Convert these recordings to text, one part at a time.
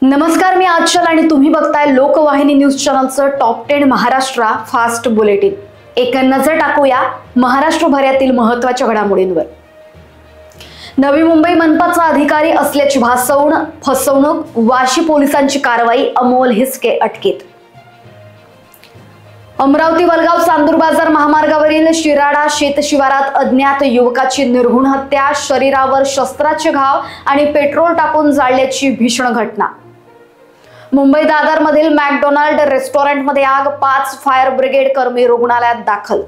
नमस्कार, मी आचल आणि तुम्ही बघताय लोकवाहिनी न्यूज चॅनलचं टॉप 10 महाराष्ट्र फास्ट बुलेटिन। एक नजर टाकूया महाराष्ट्रभरातील महत्त्वाच्या घडामोडींवर। नवी मुंबई मनपाचा अधिकारी असल्याची फसवणूक, वाशी पोलिसांची कारवाई, अमोल हिसके अटकेत। अमरावती वलगाव चांदूर बाजार महामार्गावरील शिराडा शेतशिवारात अज्ञात युवकाची निर्घृण हत्या, शरीरावर शस्त्राचे घाव आणि पेट्रोल टाकून जाळल्याची भीषण घटना। मुंबई दादरमधील मॅकडोनाल्ड रेस्टॉरंटमध्ये आग, 5 फायर ब्रिगेड कर्मी रुग्णालयात दाखल।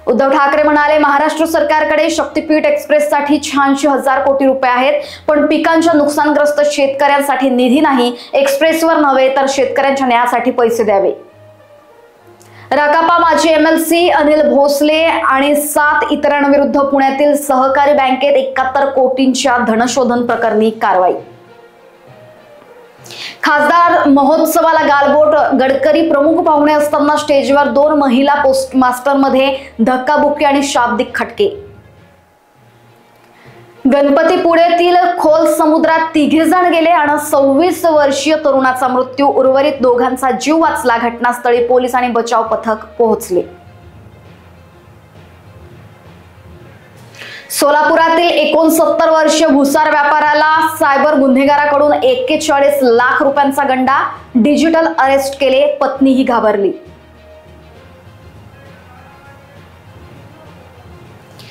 उद्धव ठाकरे म्हणाले, महाराष्ट्र सरकारकडे शक्तीपीठ एक्सप्रेससाठी 86,000 कोटी रुपये आहेत, पण पिकांच्या नुकसानग्रस्त शेतकऱ्यांसाठी निधी नाही। एक्सप्रेसवर नव्हे तर शेतकऱ्यांच्या न्यायासाठी पैसे द्यावे। राकापा माजी एमएलसी अनिल भोसले आणि 7 इतरांविरुद्ध पुण्यातील सहकारी बँकेत 71 कोटींच्या धनशोधन प्रकरणी कारवाई। खासदार महोत्सवाला गालबोट, गडकरी प्रमुख पाहुणे असताना स्टेजवर 2 महिला पोस्टमास्टरमध्ये धक्काबुक्की आणि शाब्दिक खटके। गणपतीपुळेतील खोल समुद्रात 3 जण गेले आणि 26 वर्षीय तरुणाचा मृत्यू, उर्वरित दोघांचा जीव वाचला। घटनास्थळी पोलीस आणि बचाव पथक पोहोचले। सोलापुरातील 69 वर्षीय भुसार व्यापाऱ्याला सायबर गुन्हेगाराकडून 41 लाख रुपयांचा गंडा, डिजिटल अरेस्ट केले, पत्नीही घाबरली।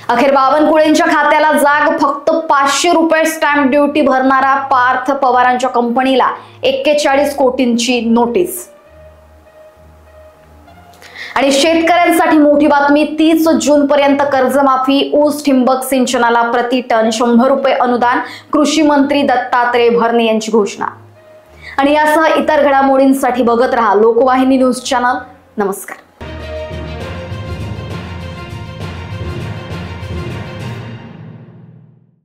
अखेर बावनकुळेंच्या खात्याला जाग, फक्त 500 रुपये स्टॅम्प ड्युटी भरणारा पार्थ पवारांच्या कंपनीला 41 कोटींची नोटीस। आणि शेतकऱ्यांसाठी मोठी बातमी, 30 जून पर्यंत कर्जमाफी, ऊस ठिंबक सिंचनाला प्रति टन 100 रुपये अनुदान, कृषी मंत्री दत्तात्रय भरणे यांची घोषणा। आणि यासह इतर घडामोडींसाठी बघत रहा लोकवाहिनी न्यूज चॅनल। नमस्कार।